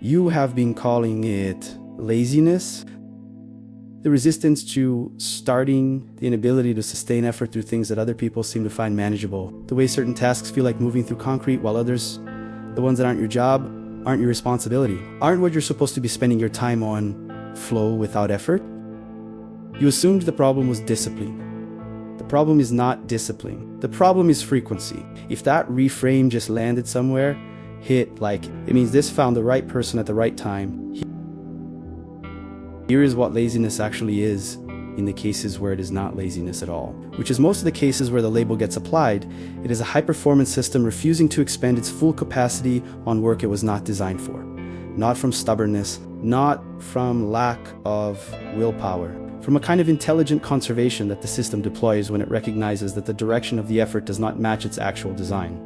You have been calling it laziness. The resistance to starting, the inability to sustain effort through things that other people seem to find manageable. The way certain tasks feel like moving through concrete, while others, the ones that aren't your job, aren't your responsibility, aren't what you're supposed to be spending your time on, flow without effort. You assumed the problem was discipline. The problem is not discipline. The problem is frequency. If that reframe just landed somewhere, hit like, it means this found the right person at the right time. Here is what laziness actually is in the cases where it is not laziness at all, which is most of the cases where the label gets applied. It is a high-performance system refusing to expend its full capacity on work it was not designed for. Not from stubbornness, not from lack of willpower, from a kind of intelligent conservation that the system deploys when it recognizes that the direction of the effort does not match its actual design.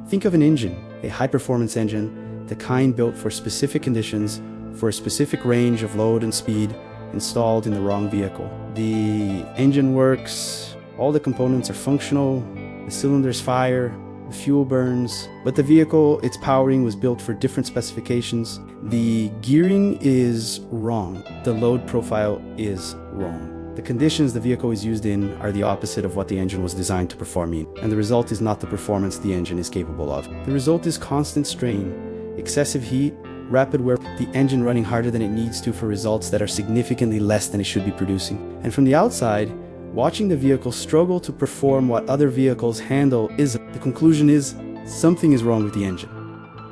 Think of an engine, a high-performance engine, the kind built for specific conditions, for a specific range of load and speed, installed in the wrong vehicle. The engine works, all the components are functional, the cylinders fire, the fuel burns, but the vehicle it's powering was built for different specifications. The gearing is wrong. The load profile is wrong. The conditions the vehicle is used in are the opposite of what the engine was designed to perform in, and the result is not the performance the engine is capable of. The result is constant strain, excessive heat, rapid wear, the engine running harder than it needs to for results that are significantly less than it should be producing. And from the outside, watching the vehicle struggle to perform what other vehicles handle the conclusion is something is wrong with the engine.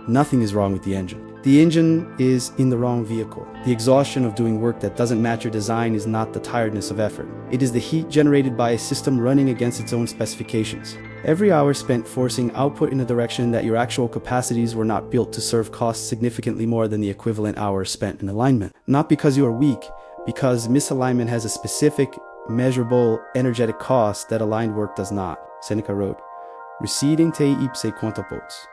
Nothing is wrong with the engine. The engine is in the wrong vehicle. The exhaustion of doing work that doesn't match your design is not the tiredness of effort. It is the heat generated by a system running against its own specifications. Every hour spent forcing output in a direction that your actual capacities were not built to serve costs significantly more than the equivalent hours spent in alignment. Not because you are weak, because misalignment has a specific, measurable, energetic cost that aligned work does not. Seneca wrote, "Receding te ipse quanto potes."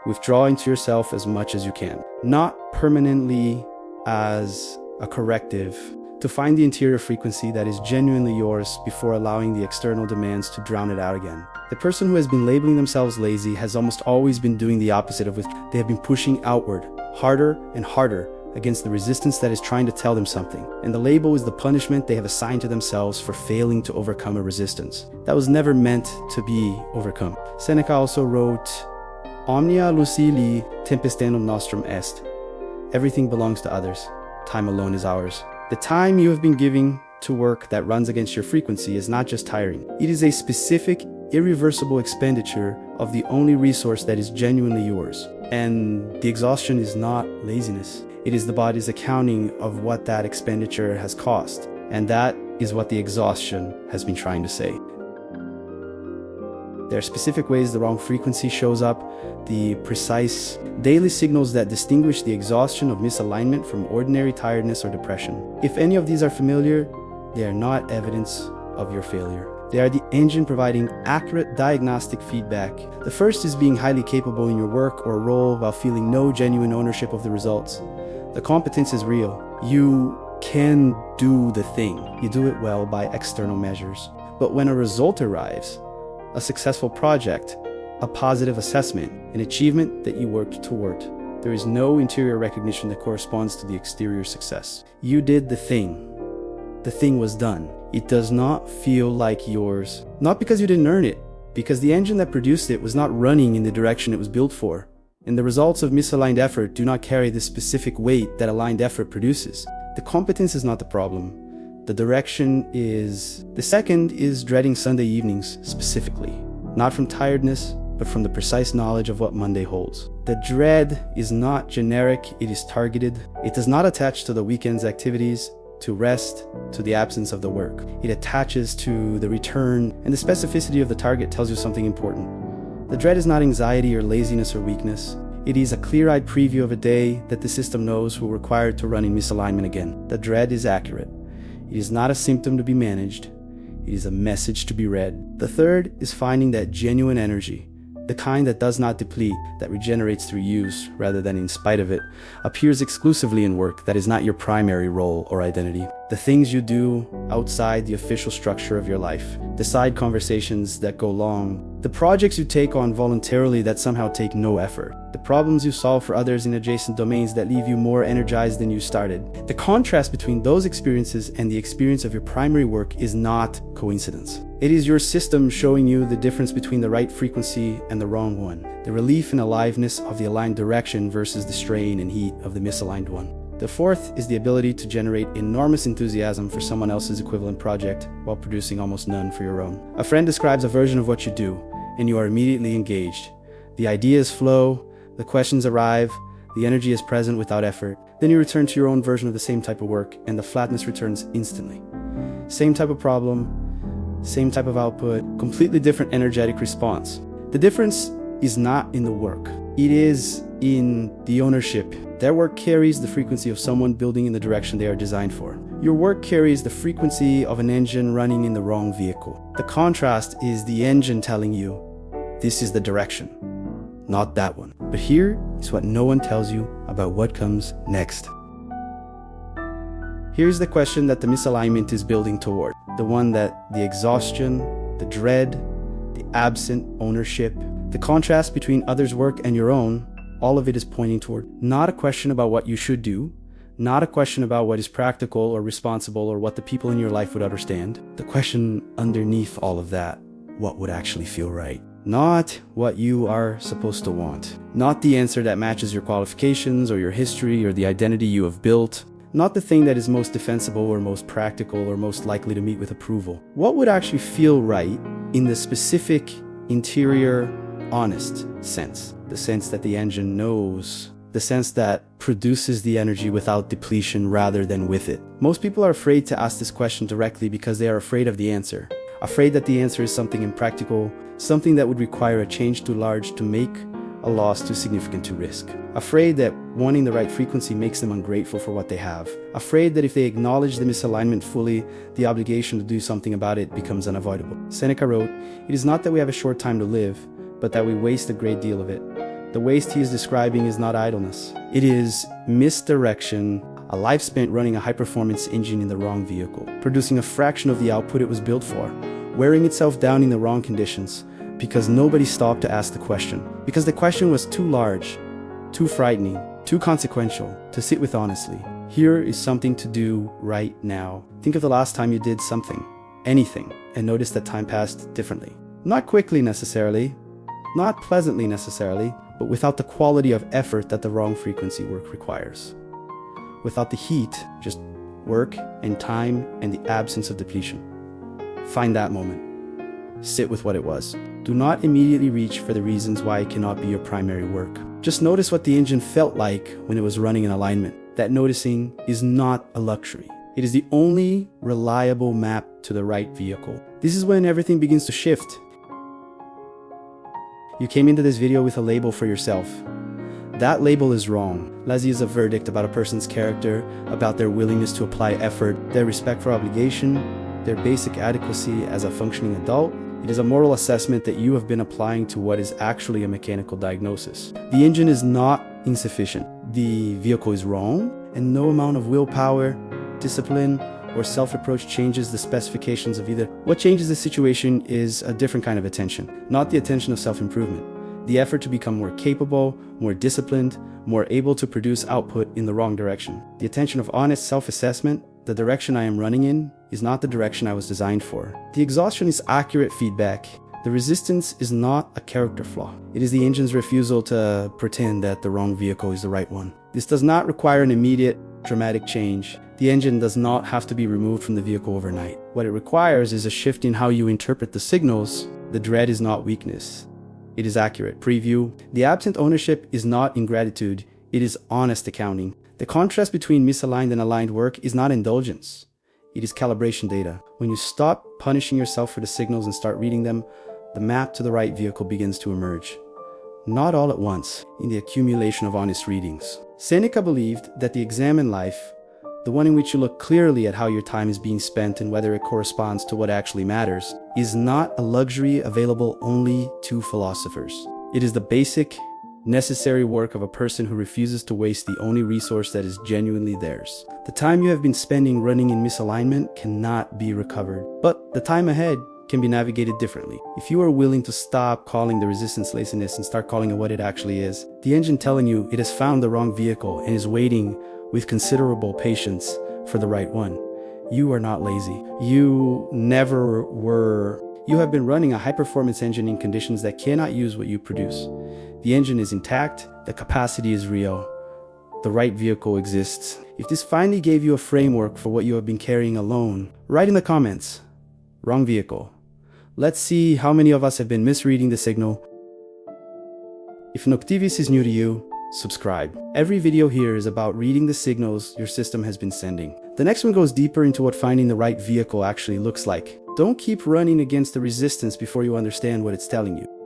Withdraw into yourself as much as you can. Not permanently as a corrective, to find the interior frequency that is genuinely yours before allowing the external demands to drown it out again. The person who has been labeling themselves lazy has almost always been doing the opposite of which they have been pushing outward, harder and harder, against the resistance that is trying to tell them something. And the label is the punishment they have assigned to themselves for failing to overcome a resistance that was never meant to be overcome. Seneca also wrote, "Omnia Lucilii tempestinum nostrum est." Everything belongs to others. Time alone is ours. The time you have been giving to work that runs against your frequency is not just tiring. It is a specific, irreversible expenditure of the only resource that is genuinely yours. And the exhaustion is not laziness. It is the body's accounting of what that expenditure has cost. And that is what the exhaustion has been trying to say. There are specific ways the wrong frequency shows up, the precise daily signals that distinguish the exhaustion of misalignment from ordinary tiredness or depression. If any of these are familiar, they are not evidence of your failure. They are the engine providing accurate diagnostic feedback. The first is being highly capable in your work or role while feeling no genuine ownership of the results. The competence is real. You can do the thing. You do it well by external measures. But when a result arrives, a successful project, a positive assessment, an achievement that you worked toward, there is no interior recognition that corresponds to the exterior success. You did the thing. The thing was done. It does not feel like yours. Not because you didn't earn it, because the engine that produced it was not running in the direction it was built for. And the results of misaligned effort do not carry the specific weight that aligned effort produces. The competence is not the problem. The direction is. The second is dreading Sunday evenings, specifically. Not from tiredness, but from the precise knowledge of what Monday holds. The dread is not generic, it is targeted. It does not attach to the weekend's activities, to rest, to the absence of the work. It attaches to the return, and the specificity of the target tells you something important. The dread is not anxiety or laziness or weakness. It is a clear-eyed preview of a day that the system knows will require it to run in misalignment again. The dread is accurate. It is not a symptom to be managed. It is a message to be read. The third is finding that genuine energy, the kind that does not deplete, that regenerates through use rather than in spite of it, appears exclusively in work that is not your primary role or identity. the things you do outside the official structure of your life, the side conversations that go long, the projects you take on voluntarily that somehow take no effort, the problems you solve for others in adjacent domains that leave you more energized than you started. The contrast between those experiences and the experience of your primary work is not coincidence. It is your system showing you the difference between the right frequency and the wrong one, the relief and aliveness of the aligned direction versus the strain and heat of the misaligned one. The fourth is the ability to generate enormous enthusiasm for someone else's equivalent project while producing almost none for your own. A friend describes a version of what you do, and you are immediately engaged. The ideas flow, the questions arrive, the energy is present without effort. Then you return to your own version of the same type of work, and the flatness returns instantly. Same type of problem, same type of output, completely different energetic response. The difference is not in the work. It is in the ownership. Their work carries the frequency of someone building in the direction they are designed for. Your work carries the frequency of an engine running in the wrong vehicle. The contrast is the engine telling you, this is the direction, not that one. But here is what no one tells you about what comes next. Here's the question that the misalignment is building toward. The one that the exhaustion, the dread, the absent ownership, the contrast between others' work and your own, all of it is pointing toward not a question about what you should do, not a question about what is practical or responsible or what the people in your life would understand. The question underneath all of that, what would actually feel right? Not what you are supposed to want. Not the answer that matches your qualifications or your history or the identity you have built. Not the thing that is most defensible or most practical or most likely to meet with approval. What would actually feel right in the specific, interior, honest sense? The sense that the engine knows, the sense that produces the energy without depletion rather than with it. Most people are afraid to ask this question directly because they are afraid of the answer. Afraid that the answer is something impractical, something that would require a change too large to make, a loss too significant to risk. Afraid that wanting the right frequency makes them ungrateful for what they have. Afraid that if they acknowledge the misalignment fully, the obligation to do something about it becomes unavoidable. Seneca wrote, "It is not that we have a short time to live, but that we waste a great deal of it." The waste he is describing is not idleness. It is misdirection, a life spent running a high-performance engine in the wrong vehicle, producing a fraction of the output it was built for, wearing itself down in the wrong conditions, because nobody stopped to ask the question. Because the question was too large, too frightening, too consequential to sit with honestly. Here is something to do right now. Think of the last time you did something, anything, and notice that time passed differently. Not quickly necessarily, not pleasantly necessarily, but without the quality of effort that the wrong frequency work requires. Without the heat, just work and time and the absence of depletion. Find that moment. Sit with what it was. Do not immediately reach for the reasons why it cannot be your primary work. Just notice what the engine felt like when it was running in alignment. That noticing is not a luxury. It is the only reliable map to the right vehicle. This is when everything begins to shift. You came into this video with a label for yourself. That label is wrong. Lazy is a verdict about a person's character, about their willingness to apply effort, their respect for obligation, their basic adequacy as a functioning adult. It is a moral assessment that you have been applying to what is actually a mechanical diagnosis. The engine is not insufficient. The vehicle is wrong, and no amount of willpower, discipline, or self-approach changes the specifications of either. What changes the situation is a different kind of attention, not the attention of self-improvement. The effort to become more capable, more disciplined, more able to produce output in the wrong direction. The attention of honest self-assessment, the direction I am running in, is not the direction I was designed for. The exhaustion is accurate feedback. The resistance is not a character flaw. It is the engine's refusal to pretend that the wrong vehicle is the right one. This does not require an immediate, dramatic change. The engine does not have to be removed from the vehicle overnight. What it requires is a shift in how you interpret the signals. The dread is not weakness. It is accurate. Preview. The absent ownership is not ingratitude. It is honest accounting. The contrast between misaligned and aligned work is not indulgence. It is calibration data. When you stop punishing yourself for the signals and start reading them, the map to the right vehicle begins to emerge. Not all at once, in the accumulation of honest readings. Seneca believed that the examined life, the one in which you look clearly at how your time is being spent and whether it corresponds to what actually matters, is not a luxury available only to philosophers. It is the basic necessary work of a person who refuses to waste the only resource that is genuinely theirs. The time you have been spending running in misalignment cannot be recovered, but the time ahead can be navigated differently. If you are willing to stop calling the resistance laziness and start calling it what it actually is, the engine telling you it has found the wrong vehicle and is waiting with considerable patience for the right one. You are not lazy. You never were. You have been running a high-performance engine in conditions that cannot use what you produce. The engine is intact, the capacity is real, the right vehicle exists. If this finally gave you a framework for what you have been carrying alone, write in the comments, wrong vehicle. Let's see how many of us have been misreading the signal. If Noctivius is new to you, subscribe. Every video here is about reading the signals your system has been sending. The next one goes deeper into what finding the right vehicle actually looks like. Don't keep running against the resistance before you understand what it's telling you.